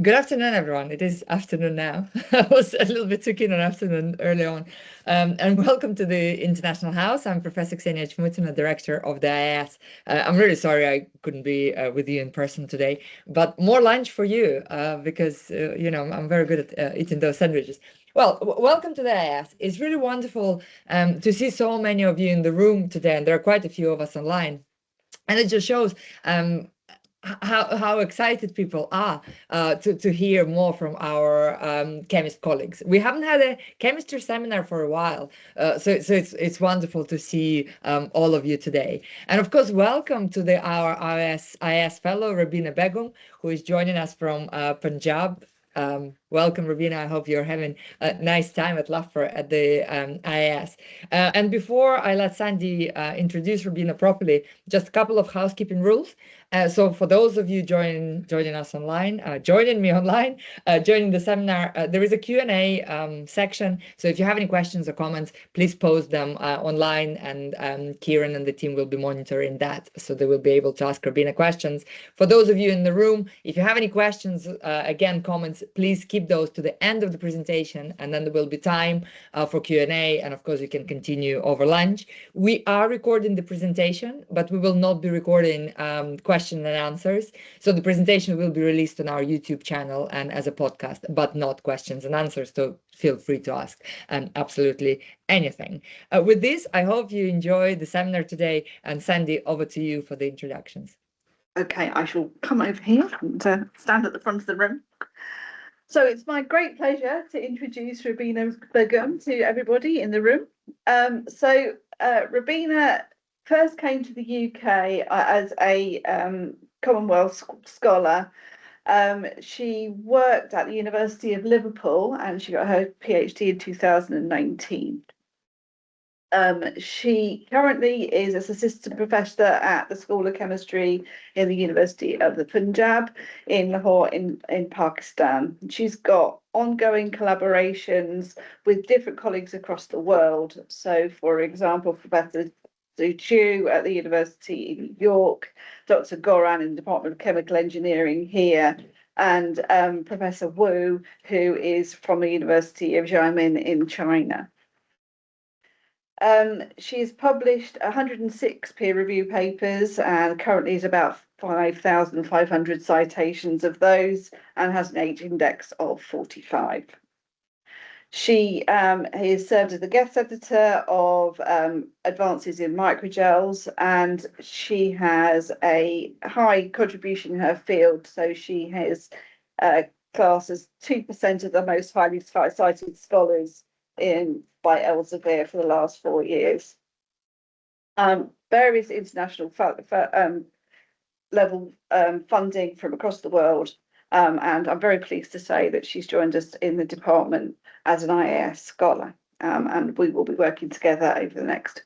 Good afternoon, everyone. It is afternoon now. I was a little bit too keen on afternoon early on. And welcome to the International House. I'm Professor Ksenia Chmutina, Director of the IAS. I'm really sorry I couldn't be with you in person today, but more lunch for you because, I'm very good at eating those sandwiches. Well, welcome to the IAS. It's really wonderful to see so many of you in the room today, and there are quite a few of us online. And it just shows how excited people are to hear more from our chemist colleagues. We haven't had a chemistry seminar for a while, so it's wonderful to see all of you today. And of course, welcome to our IS fellow Robina Begum, who is joining us from Punjab. Welcome, Robina. I hope you're having a nice time at Lahore at the IAS. And before I let Sandy introduce Robina properly, just a couple of housekeeping rules. So for those of you joining us online, joining me online, joining the seminar, there is a Q&A section. So if you have any questions or comments, please post them online, and Kieran and the team will be monitoring that, so they will be able to ask Robina questions. For those of you in the room, if you have any questions, again, comments, please keep those to the end of the presentation, and then there will be time for Q&A, and of course you can continue over lunch. We are recording the presentation, but we will not be recording questions and answers. So the presentation will be released on our YouTube channel and as a podcast, but not questions and answers. So feel free to ask absolutely anything. With this, I hope you enjoy the seminar today. And Sandy, over to you for the introductions. Okay, I shall come over here and stand at the front of the room. So it's my great pleasure to introduce Robina Begum to everybody in the room. Robina first came to the UK as a Commonwealth scholar. She worked at the University of Liverpool and she got her PhD in 2019. She currently is an assistant professor at the School of Chemistry in the University of the Punjab in Lahore in Pakistan. She's got ongoing collaborations with different colleagues across the world. So, for example, Professor Chu at the University in New York, Dr. Goran in the Department of Chemical Engineering here, and Professor Wu, who is from the University of Xiamen in China. She has published 106 peer-reviewed papers and currently is about 5,500 citations of those and has an age index of 45. She has served as the guest editor of Advances in Microgels, and she has a high contribution in her field. So she has classed as 2% of the most highly cited scholars by Elsevier for the last 4 years. Various international level funding from across the world, and I'm very pleased to say that she's joined us in the department as an IAS scholar, and we will be working together over the next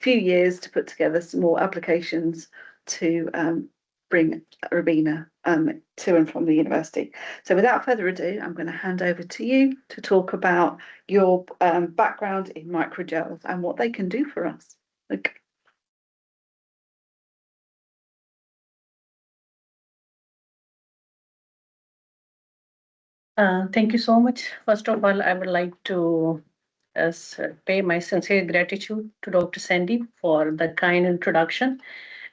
few years to put together some more applications to bring Robina to and from the university. So without further ado, I'm going to hand over to you to talk about your background in microgels and what they can do for us. Okay. Thank you so much. First of all, I would like to pay my sincere gratitude to Dr. Sandy for the kind introduction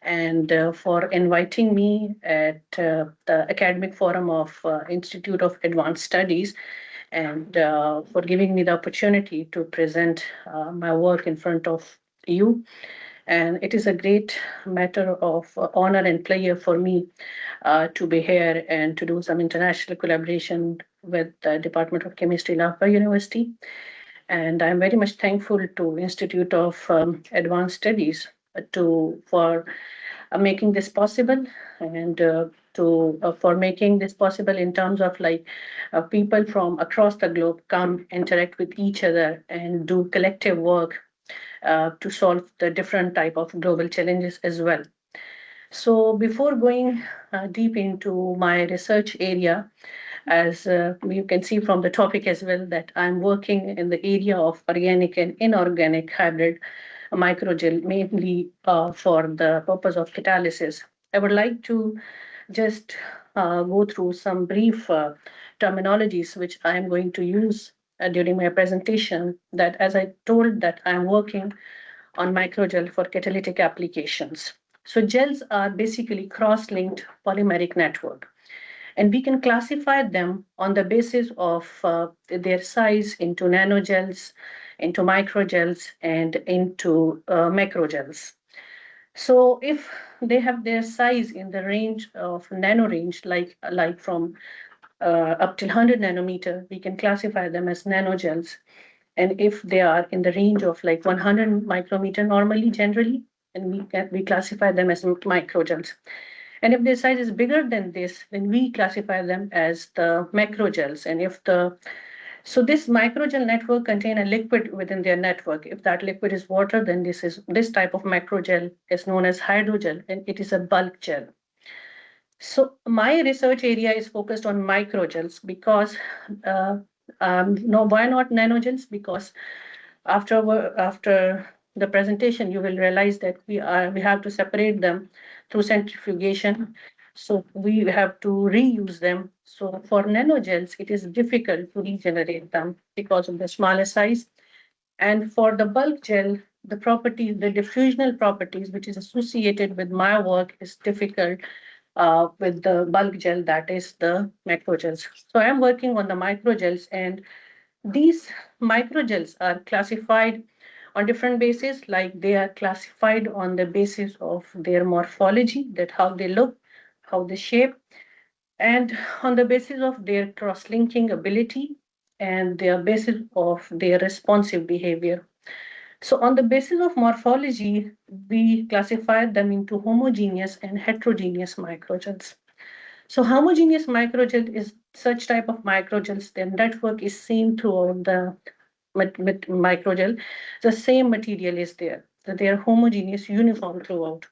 and for inviting me at the academic forum of Institute of Advanced Studies, and for giving me the opportunity to present my work in front of you. And it is a great matter of honor and pleasure for me to be here and to do some international collaboration with the Department of Chemistry, Lahore University. And I'm very much thankful to Institute of Advanced Studies for making this possible, and for making this possible in terms of people from across the globe come interact with each other and do collective work to solve the different type of global challenges as well. So before going deep into my research area, as you can see from the topic as well, that I'm working in the area of organic and inorganic hybrid microgel, mainly for the purpose of catalysis. I would like to just go through some brief terminologies which I am going to use during my presentation. That, as I told, that I am working on microgel for catalytic applications. So gels are basically cross-linked polymeric network, and we can classify them on the basis of their size into nanogels, into microgels, and into macrogels. So if they have their size in the range of nano range, like from up till 100 nanometer, we can classify them as nanogels. And if they are in the range of like 100 micrometer normally, generally, and we classify them as microgels. And if their size is bigger than this, then we classify them as the macrogels. And if the so this microgel network contain a liquid within their network. If that liquid is water, then this type of macrogel is known as hydrogel, and it is a bulk gel. So my research area is focused on microgels because no, why not nanogels? Because after the presentation, you will realize that we have to separate them through centrifugation. So we have to reuse them. So for nanogels, it is difficult to regenerate them because of the smaller size. And for the bulk gel, the properties, the diffusional properties, which is associated with my work, is difficult with the bulk gel, that is the macrogels. So I'm working on the microgels, and these microgels are classified on different bases, like they are classified on the basis of their morphology, that how they look, how they shape, and on the basis of their cross-linking ability and their basis of their responsive behavior. So on the basis of morphology, we classify them into homogeneous and heterogeneous microgels. So homogeneous microgel is such type of microgels, their network is seen throughout the microgel. The same material is there, that they are homogeneous, uniform throughout.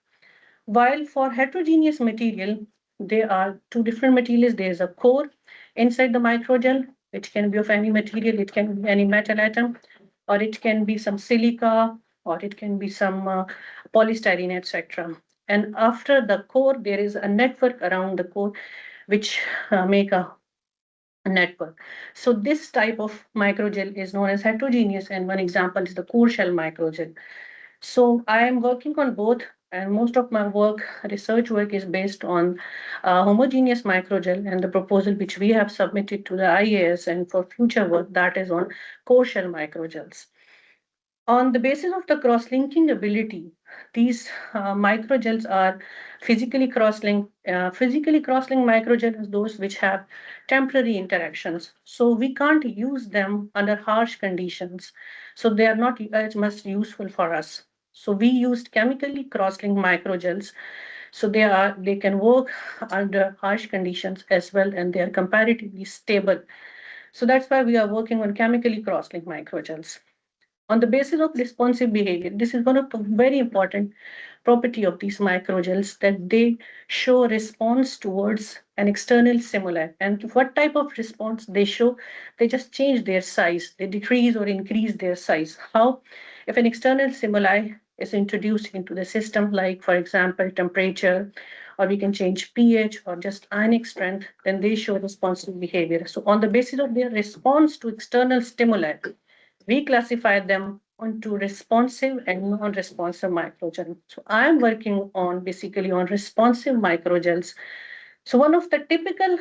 While for heterogeneous material, there are two different materials. There is a core inside the microgel, which can be of any material. It can be any metal atom, or it can be some silica, or it can be some polystyrene, etc. And after the core, there is a network around the core, which make a network. So this type of microgel is known as heterogeneous, and one example is the core shell microgel. So I am working on both, and most of my work, research work, is based on homogeneous microgel, and the proposal which we have submitted to the IAS and for future work, that is on core shell microgels. On the basis of the cross-linking ability, these microgels are physically cross-linked. Physically cross-linked microgels are those which have temporary interactions. So we can't use them under harsh conditions. So they are not as much useful for us. So we used chemically cross-linked microgels. So they can work under harsh conditions as well, and they are comparatively stable. So that's why we are working on chemically cross-linked microgels. On the basis of responsive behavior, this is one of the very important property of these microgels, that they show response towards an external stimuli. And what type of response they show? They just change their size. They decrease or increase their size. How? If an external stimuli is introduced into the system, like for example, temperature, or we can change pH or just ionic strength, then they show responsive behavior. So on the basis of their response to external stimuli, we classify them onto responsive and non-responsive microgel. So I'm working on basically on responsive microgels. So one of the typical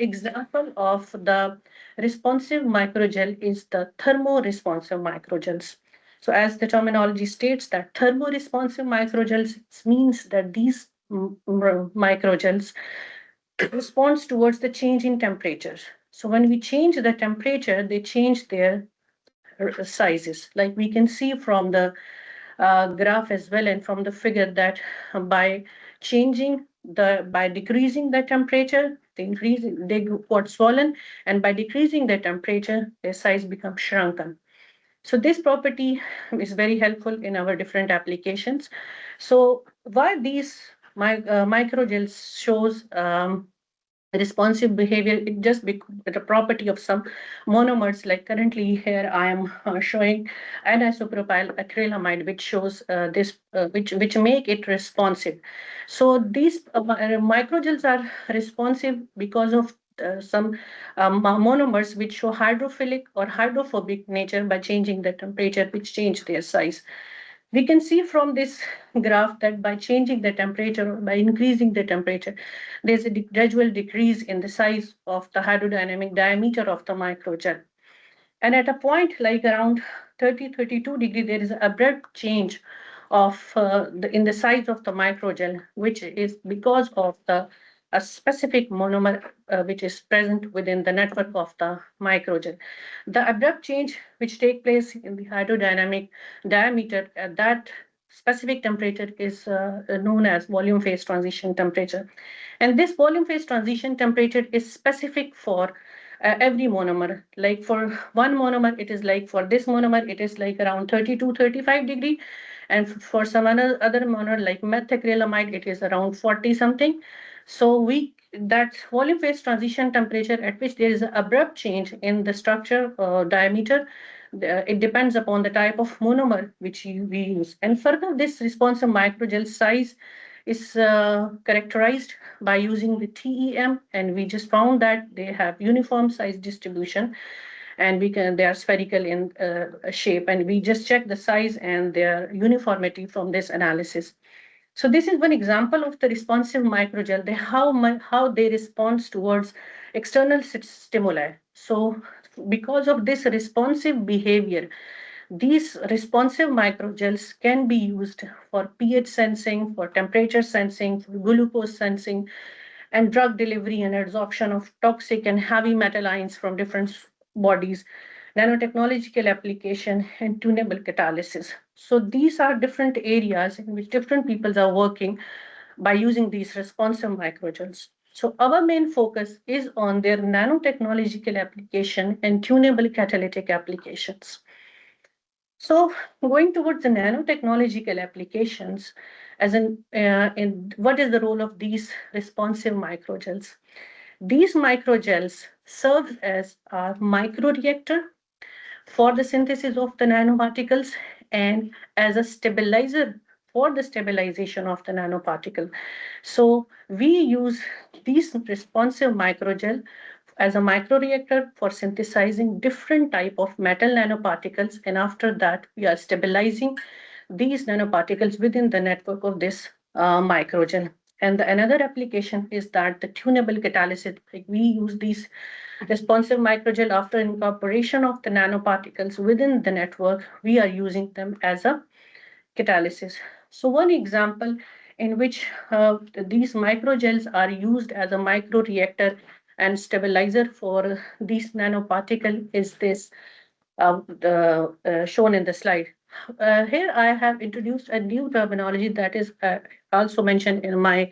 example of the responsive microgel is the thermoresponsive microgels. So as the terminology states, that thermoresponsive microgels means that these microgels responds towards the change in temperature. So when we change the temperature, they change their sizes. Like we can see from the graph as well, and from the figure, that by by decreasing the temperature, they got swollen, and by decreasing the temperature, their size becomes shrunken. So this property is very helpful in our different applications. So why these microgels shows responsive behavior. It just the property of some monomers, like currently here I am showing anisopropyl acrylamide, which shows this which make it responsive. So these microgels are responsive because of some monomers which show hydrophilic or hydrophobic nature by changing the temperature, which change their size. We can see from this graph that by changing the temperature or by increasing the temperature, there's a gradual decrease in the size of the hydrodynamic diameter of the microgel. And at a point like around 30, 32 degree, there is an abrupt change of in the size of the microgel, which is because of the a specific monomer which is present within the network of the microgel. The abrupt change which take place in the hydrodynamic diameter at that specific temperature is known as volume phase transition temperature. And this volume phase transition temperature is specific for every monomer. Like for one monomer, it is like for this monomer, it is like around 30 to 35 degree. And for some other monomer like methacrylamide, it is around 40 something. So that volume phase transition temperature at which there is an abrupt change in the structure diameter, it depends upon the type of monomer which we use. And further, this responsive microgel size is characterized by using the TEM, and we just found that they have uniform size distribution, and they are spherical in shape, and we just check the size and their uniformity from this analysis. So this is one example of the responsive microgel, how they respond towards external stimuli. So because of this responsive behavior, these responsive microgels can be used for pH sensing, for temperature sensing, for glucose sensing, and drug delivery and absorption of toxic and heavy metal ions from different bodies, nanotechnological application, and tunable catalysis. So these are different areas in which different people are working by using these responsive microgels. So our main focus is on their nanotechnological application and tunable catalytic applications. So going towards the nanotechnological applications, in what is the role of these responsive microgels? These microgels serve as a microreactor for the synthesis of the nanoparticles and as a stabilizer for the stabilization of the nanoparticle. So we use these responsive microgel as a microreactor for synthesizing different type of metal nanoparticles, and after that we are stabilizing these nanoparticles within the network of this microgel. And another application is that the tunable catalysis, like we use these responsive microgel after incorporation of the nanoparticles within the network, we are using them as a catalysis. So one example in which these microgels are used as a microreactor and stabilizer for these nanoparticle is this shown in the slide. Here I have introduced a new terminology that is also mentioned in my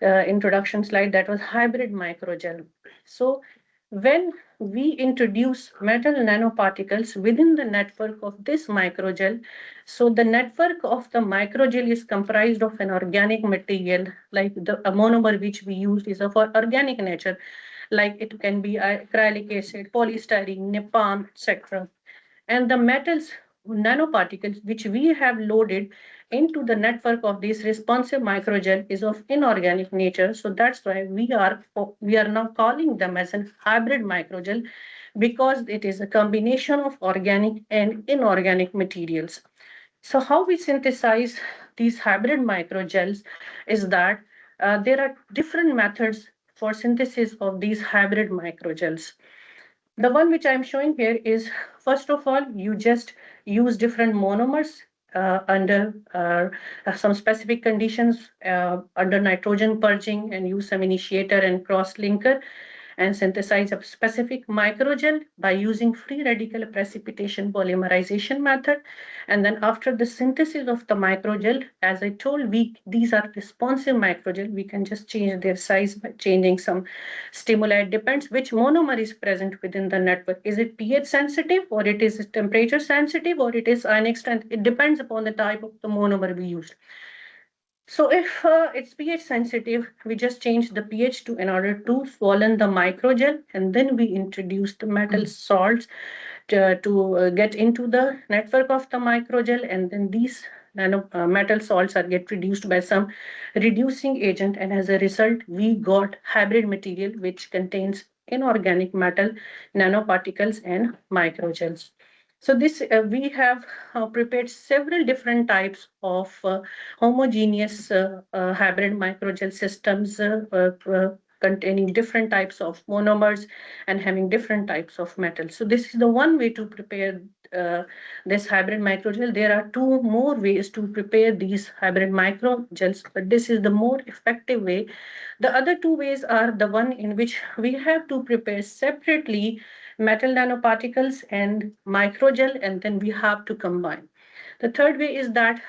introduction slide, that was hybrid microgel. So when we introduce metal nanoparticles within the network of this microgel, so the network of the microgel is comprised of an organic material, like the monomer which we use is of organic nature, like it can be acrylic acid, polystyrene, napalm, etc. And the metals nanoparticles which we have loaded into the network of this responsive microgel is of inorganic nature. So that's why we are now calling them as a hybrid microgel, because it is a combination of organic and inorganic materials. So how we synthesize these hybrid microgels is that there are different methods for synthesis of these hybrid microgels. The one which I'm showing here is, first of all, you just use different monomers under some specific conditions under nitrogen purging, and use some initiator and cross-linker, and synthesize a specific microgel by using free radical precipitation polymerization method. And then after the synthesis of the microgel, as I told, these are responsive microgel. We can just change their size by changing some stimuli. It depends which monomer is present within the network. Is it pH sensitive, or it is temperature sensitive, or it is ionic strength? It depends upon the type of the monomer we used. So if it's pH sensitive, we just change the pH to in order to swollen the microgel, and then we introduce the metal salts to get into the network of the microgel, and then these metal salts are get reduced by some reducing agent, and as a result, we got hybrid material which contains inorganic metal nanoparticles and microgels. So this we have prepared several different types of homogeneous hybrid microgel systems containing different types of monomers and having different types of metals. So this is the one way to prepare this hybrid microgel. There are two more ways to prepare these hybrid microgels, but this is the more effective way. The other two ways are the one in which we have to prepare separately metal nanoparticles and microgel, and then we have to combine. The third way is that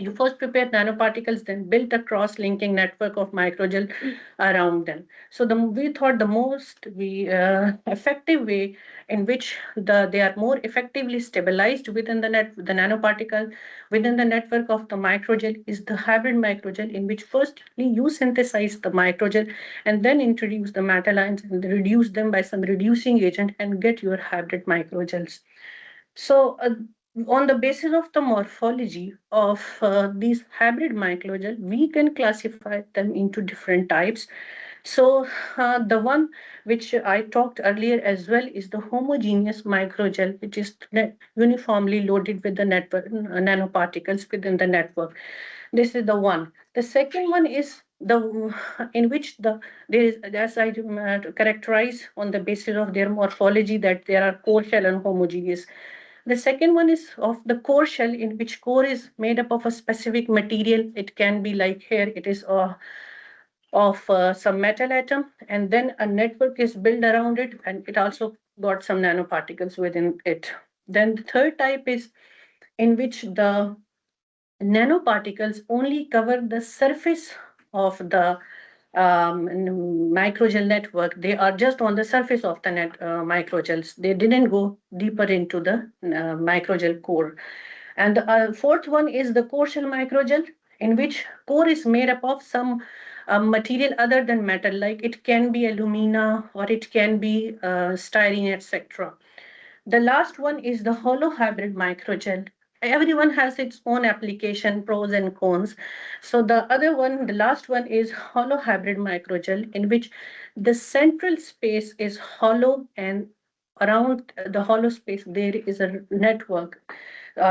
you first prepare nanoparticles, then build a cross-linking network of microgel around them. So we thought the most effective way in which they are more effectively stabilized within the nanoparticle within the network of the microgel is the hybrid microgel, in which firstly you synthesize the microgel and then introduce the metal ions and reduce them by some reducing agent and get your hybrid microgels. So, on the basis of the morphology of these hybrid microgel, we can classify them into different types. So, the one which I talked earlier as well is the homogeneous microgel, which is uniformly loaded with the network nanoparticles within the network. This is the one. The second one is the in which there is, as I characterize on the basis of their morphology, that there are core shell and homogeneous. The second one is of the core shell, in which core is made up of a specific material. It can be like here, it is of some metal atom, and then a network is built around it, and it also got some nanoparticles within it. Then the third type is in which the nanoparticles only cover the surface of the microgel network. They are just on the surface of the microgels. They didn't go deeper into the microgel core. And the fourth one is the core shell microgel, in which core is made up of some material other than metal, like it can be alumina or it can be styrene, etc. The last one is the hollow hybrid microgel. Everyone has its own application, pros and cons. So the last one is hollow hybrid microgel, in which the central space is hollow, and around the hollow space there is a network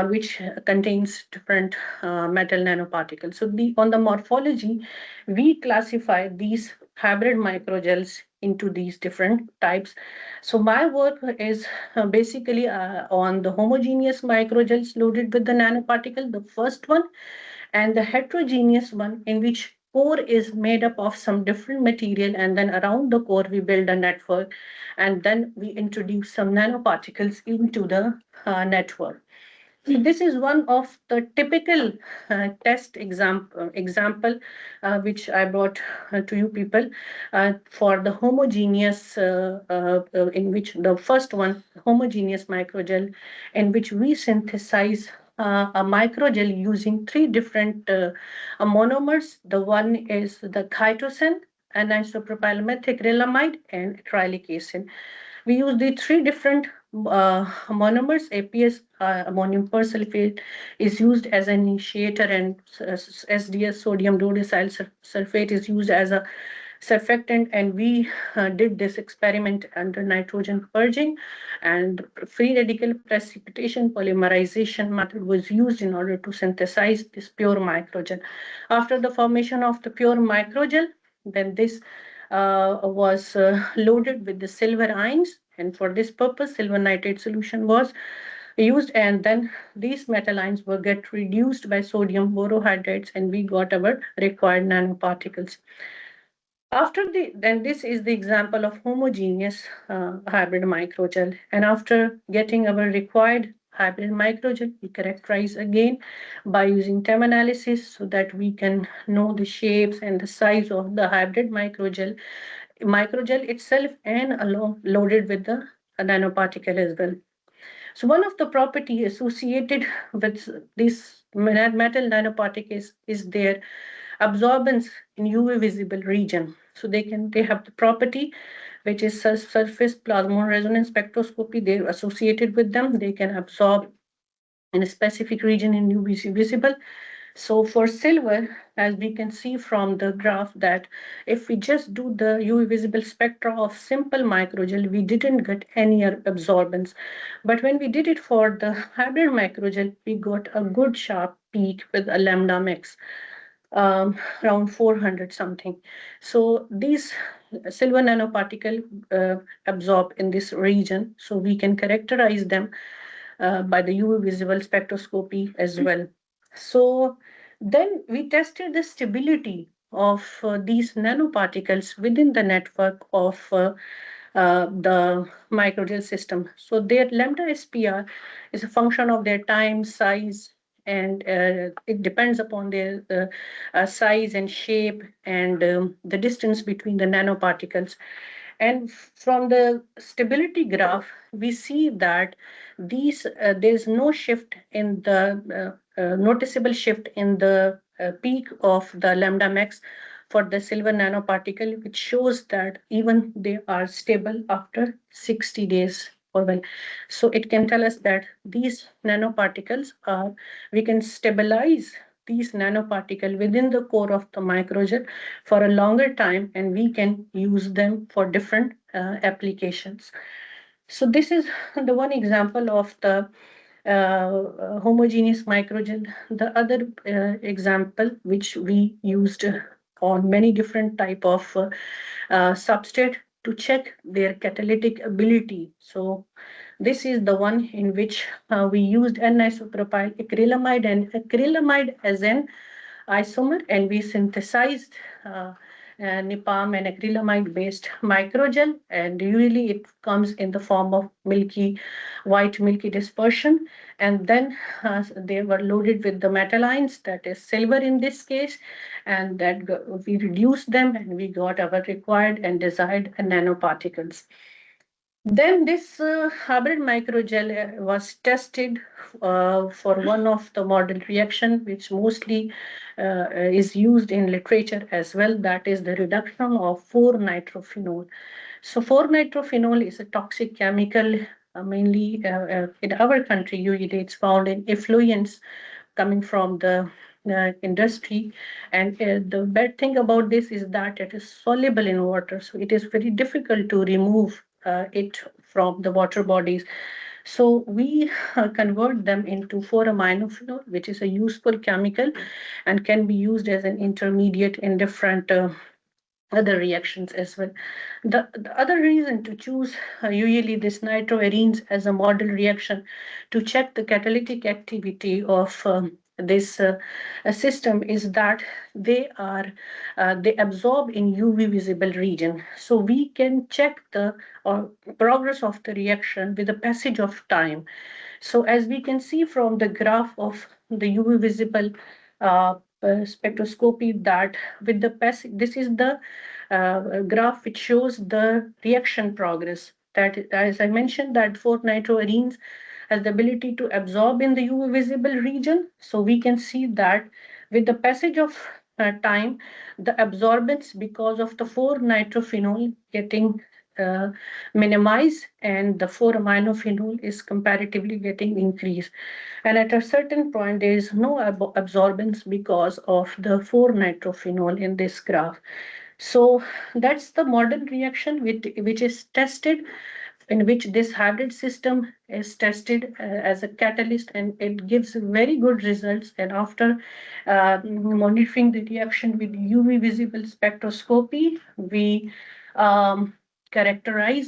which contains different metal nanoparticles. So on the morphology, we classify these hybrid microgels into these different types. So my work is basically on the homogeneous microgels loaded with the nanoparticle, the first one, and the heterogeneous one, in which core is made up of some different material, and then around the core we build a network, and then we introduce some nanoparticles into the network. So this is one of the typical test example which I brought to you people for the homogeneous, in which the first one, homogeneous microgel, in which we synthesize a microgel using three different monomers. The one is the chitosan, anisopropyl and acrylic acid. We use the three different monomers. APS, ammonium persulfate, is used as an initiator, and SDS, sodium rhodesyl sulfate, is used as a surfactant. And we did this experiment under nitrogen purging, and free radical precipitation polymerization method was used in order to synthesize this pure microgel. After the formation of the pure microgel, then this was loaded with the silver ions, and for this purpose silver nitrate solution was used, and then these metal ions were get reduced by sodium borohydrates, and we got our required nanoparticles. Then this is the example of homogeneous hybrid microgel, and after getting our required hybrid microgel, we characterize again by using TEM analysis, so that we can know the shapes and the size of the hybrid microgel itself, and along loaded with the nanoparticle as well. So one of the property associated with this metal nanoparticles is their absorbance in UV visible region. So they have the property which is surface plasmon resonance spectroscopy. They're associated with them. They can absorb in a specific region in UV visible. So for silver, as we can see from the graph, that if we just do the UV visible spectra of simple microgel, we didn't get any absorbance. But when we did it for the hybrid microgel, we got a good sharp peak with a lambda max, around 400 something. So these silver nanoparticle absorb in this region, so we can characterize them by the UV visible spectroscopy as well. So then we tested the stability of these nanoparticles within the network of the microgel system. So their lambda SPR is a function of their time, size, and it depends upon their size and shape and the distance between the nanoparticles. And from the stability graph, we see that there is no shift in the noticeable shift in the peak of the lambda max for the silver nanoparticle, which shows that even they are stable after 60 days or well. So it can tell us that these nanoparticles are, we can stabilize these nanoparticles within the core of the microgel for a longer time, and we can use them for different applications. So this is the one example of the homogeneous microgel. The other example which we used on many different type of substrate to check their catalytic ability. So this is the one in which we used N-isopropyl acrylamide and acrylamide as an isomer, and we synthesized NIPAM and acrylamide based microgel, and usually it comes in the form of white milky dispersion, and then they were loaded with the metal ions, that is silver in this case, and that we reduced them and we got our required and desired nanoparticles. Then this hybrid microgel was tested for one of the model reaction, which mostly is used in literature as well. That is the reduction of 4-nitrophenol. So 4-nitrophenol is a toxic chemical, mainly in our country. Usually it's found in effluents coming from the industry. And the bad thing about this is that it is soluble in water. So it is very difficult to remove it from the water bodies. So we convert them into 4-aminophenol, which is a useful chemical and can be used as an intermediate in different other reactions as well. The other reason to choose usually this nitroarenes as a model reaction to check the catalytic activity of this system is that they absorb in UV visible region. So we can check the progress of the reaction with the passage of time. So as we can see from the graph of the UV visible spectroscopy, that with the passage, this is the graph which shows the reaction progress. That, as I mentioned, that 4-nitroarenes has the ability to absorb in the UV visible region. So we can see that with the passage of time, the absorbance because of the 4-nitrophenol getting minimized, and the 4-aminophenol is comparatively getting increased. And at a certain point, there is no absorbance because of the 4-nitrophenol in this graph. So that's the modern reaction which is tested, in which this hybrid system is tested as a catalyst, and it gives very good results. And after monitoring the reaction with UV visible spectroscopy, we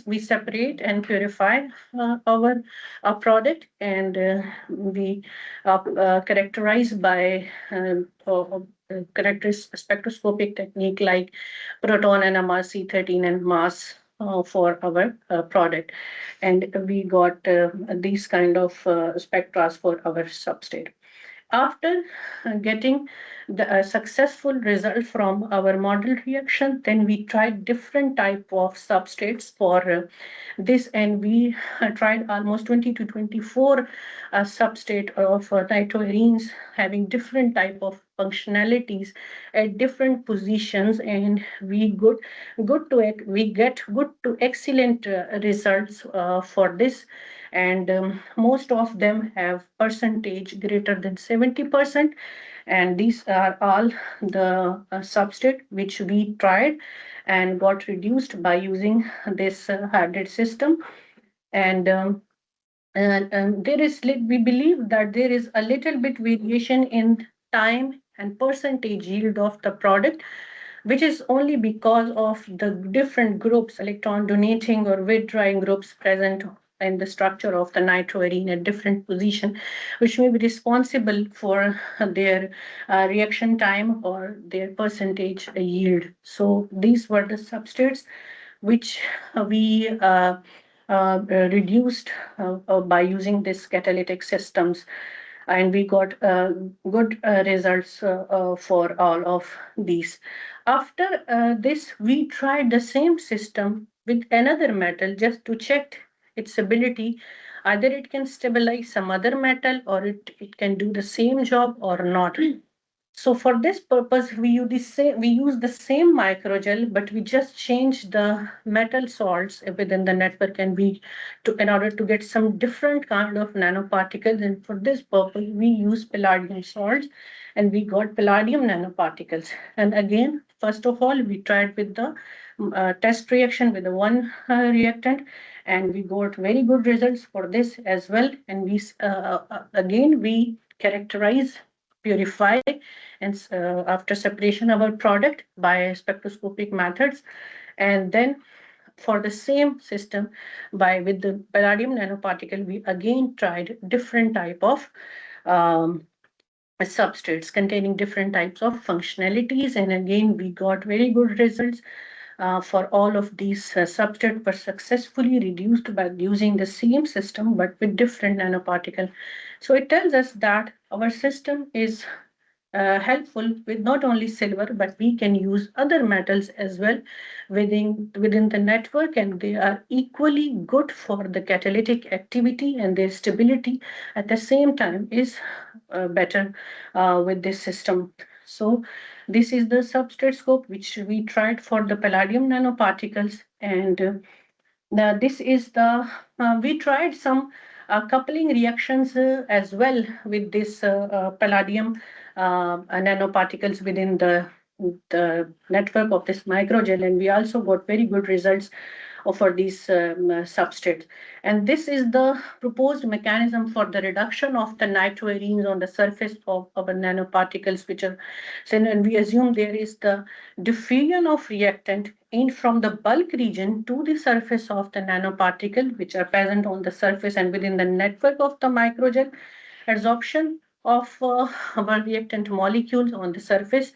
we separate and purify our product, and we characterize by spectroscopic technique like proton NMR C13 and mass for our product. And we got these kind of spectra for our substrate. After getting the successful result from our model reaction, then we tried different type of substrates for this, and we tried almost 20 to 24 substrate of nitroarenes having different type of functionalities at different positions, and we get good to excellent results for this. And most of them have percentage greater than 70%, and these are all the substrate which we tried and got reduced by using this hybrid system. And we believe that there is a little bit variation in time and percentage yield of the product, which is only because of the different groups, electron donating or withdrawing groups present in the structure of the nitroarene at different position, which may be responsible for their reaction time or their percentage yield. So these were the substrates which we reduced by using this catalytic systems, and we got good results for all of these. After this, we tried the same system with another metal just to check its ability. Either it can stabilize some other metal, or it can do the same job or not. So for this purpose, we use the same microgel, but we just change the metal salts within the network, and in order to get some different kind of nanoparticles. And for this purpose, we use palladium salts, and we got palladium nanoparticles. And again, first of all, we tried with the test reaction with the one reactant, and we got very good results for this as well. And again we characterize, purify, and after separation of our product by spectroscopic methods. And then for the same system, with the palladium nanoparticle, we again tried different type of substrates containing different types of functionalities, and again we got very good results. For all of these substrates were successfully reduced by using the same system but with different nanoparticle. So it tells us that our system is helpful with not only silver, but we can use other metals as well within the network, and they are equally good for the catalytic activity, and their stability at the same time is better with this system. So this is the substrate scope which we tried for the palladium nanoparticles. And now this is we tried some coupling reactions as well with this palladium nanoparticles within the network of this microgel, and we also got very good results for these substrates. And this is the proposed mechanism for the reduction of the nitroarenes on the surface of our nanoparticles, which are, and we assume there is the diffusion of reactant in from the bulk region to the surface of the nanoparticle, which are present on the surface and within the network of the microgel, adsorption of our reactant molecules on the surface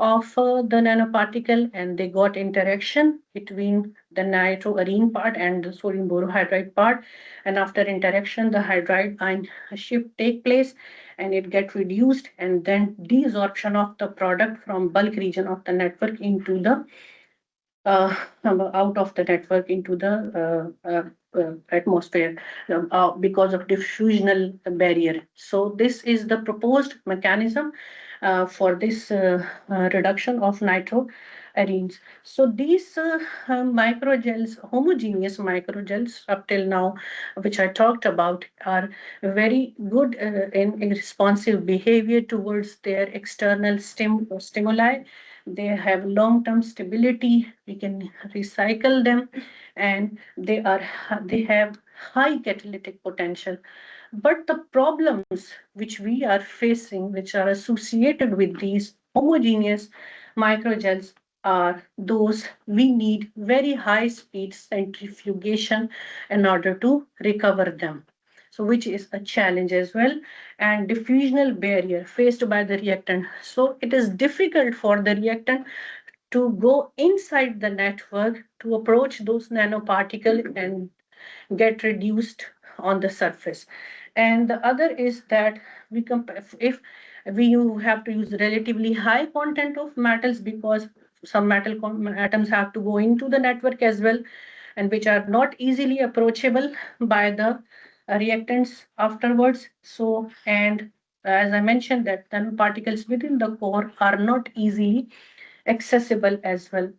of the nanoparticle, and they got interaction between the nitroarene part and the sodium borohydride part. And after interaction, the hydride ion shift take place, and it get reduced, and then desorption of the product from bulk region of the network into the out of the network into the atmosphere because of diffusional barrier. So this is the proposed mechanism for this reduction of nitroarenes. So these microgels, homogeneous microgels up till now, which I talked about, are very good in responsive behavior towards their external stimuli. They have long-term stability. We can recycle them, and they have high catalytic potential. But the problems which we are facing, which are associated with these homogeneous microgels, are those we need very high speed centrifugation in order to recover them. So which is a challenge as well, and diffusional barrier faced by the reactant. So it is difficult for the reactant to go inside the network to approach those nanoparticles and get reduced on the surface. And the other is that we compare if we you have to use relatively high content of metals, because some atoms have to go into the network as well, and which are not easily approachable by the reactants afterwards. So, and as I mentioned, that nanoparticles within the core are not easily accessible as well.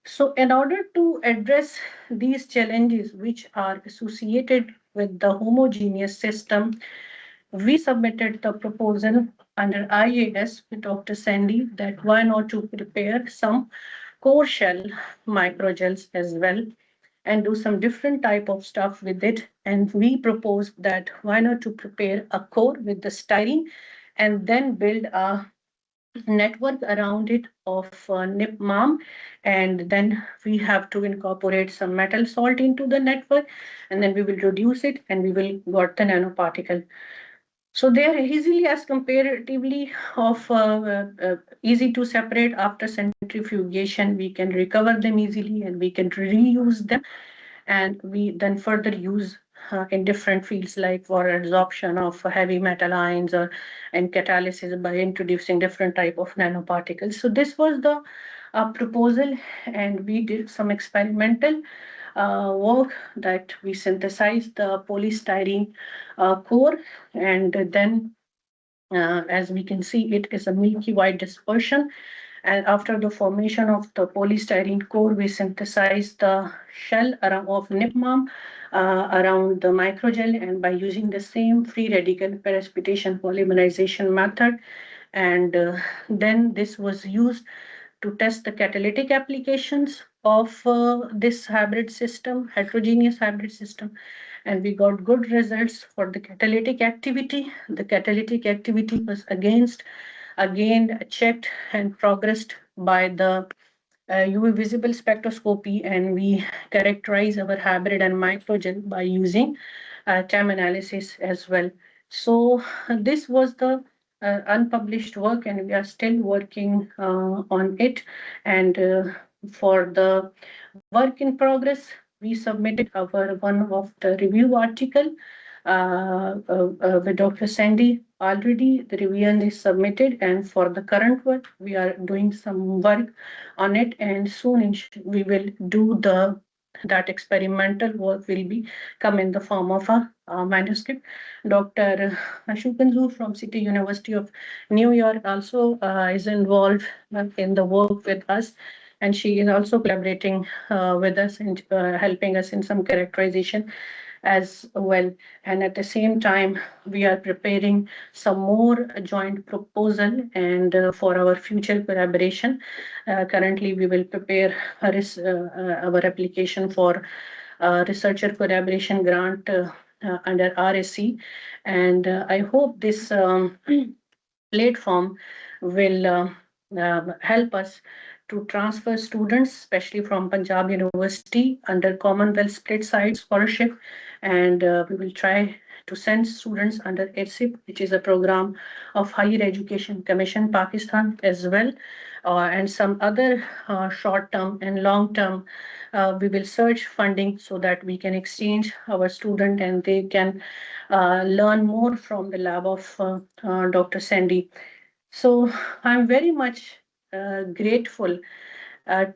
So, in order to address these challenges which are associated with the homogeneous system, we submitted the proposal under IAS with Dr. Sandy that why not to prepare some core shell microgels as well and do some different type of stuff with it. And we proposed that why not to prepare a core with the styrene and then build a network around it of NIPMAM, and then we have to incorporate some metal salt into the network, and then we will reduce it and we will got the nanoparticle. So they are easily as comparatively of easy to separate after centrifugation. We can recover them easily and we can reuse them, and we then further use in different fields like for adsorption of heavy metal ions or and catalysis by introducing different type of nanoparticles. So this was the proposal, and we did some experimental work that we synthesized the polystyrene core, and then as we can see, it is a milky white dispersion. And after the formation of the polystyrene core, we synthesize the shell of NIPMAM around the microgel, and by using the same free radical precipitation polymerization method. And then this was used to test the catalytic applications of this hybrid system, heterogeneous hybrid system, and we got good results for the catalytic activity. The catalytic activity was again checked and progressed by the UV visible spectroscopy, and we characterize our hybrid and microgel by using time analysis as well. So this was the unpublished work, and we are still working on it. And for the work in progress, we submitted our one of the review article with Dr. Sandy already. The revision is submitted, and for the current work, we are doing some work on it, and soon we will do that experimental work will be come in the form of a manuscript. Dr. Shukanzu from City University of New York also is involved in the work with us, and she is also collaborating with us and helping us in some characterization as well. And at the same time, we are preparing some more joint proposal and for our future collaboration. Currently, we will prepare our application for researcher collaboration grant under RSC, and I hope this platform will help us to transfer students, especially from Punjab University, under Commonwealth Split Side Scholarship. And we will try to send students under ASIP, which is a program of Higher Education Commission Pakistan as well, and some other short-term and long-term. We will search funding so that we can exchange our student and they can learn more from the lab of Dr. Sandy. So I'm very much grateful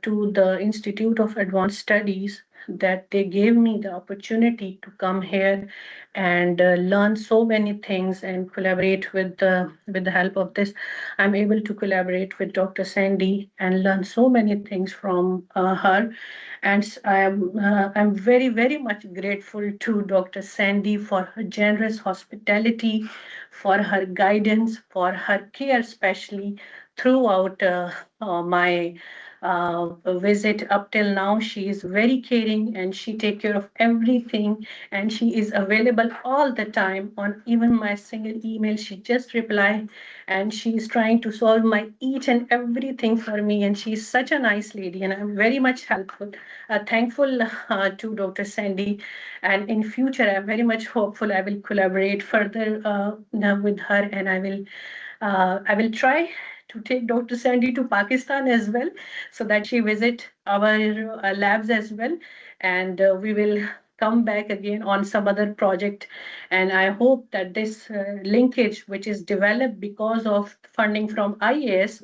to the Institute of Advanced Studies that they gave me the opportunity to come here and learn so many things and collaborate with the help of this. I'm able to collaborate with Dr. Sandy and learn so many things from her. And I'm very much grateful to Dr. Sandy for her generous hospitality, for her guidance, for her care, especially throughout my visit up till now. She is very caring and she take care of everything, and she is available all the time on even my single email. She just reply, and she is trying to solve my each and everything for me, and she is such a nice lady, and I'm very much helpful, thankful to Dr. Sandy. And in future, I'm very much hopeful I will collaborate further with her, and I will try to take Dr. Sandy to Pakistan as well, so that she visit our labs as well, and we will come back again on some other project. And I hope that this linkage, which is developed because of funding from IAS,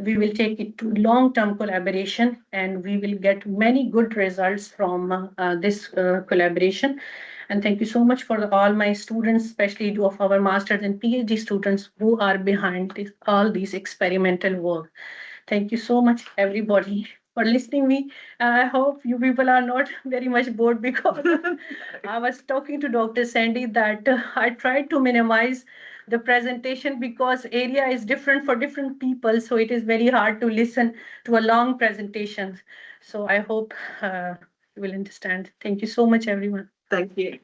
we will take it to long-term collaboration, and we will get many good results from this collaboration. And thank you so much for all my students, especially of our master's and PhD students who are behind all these experimental work. Thank you so much, everybody, for listening me. I hope you people are not very much bored, because I was talking to Dr. Sandy that I tried to minimize the presentation because area is different for different people. So it is very hard to listen to a long presentation. So I hope you will understand. Thank you so much, everyone. Thank you.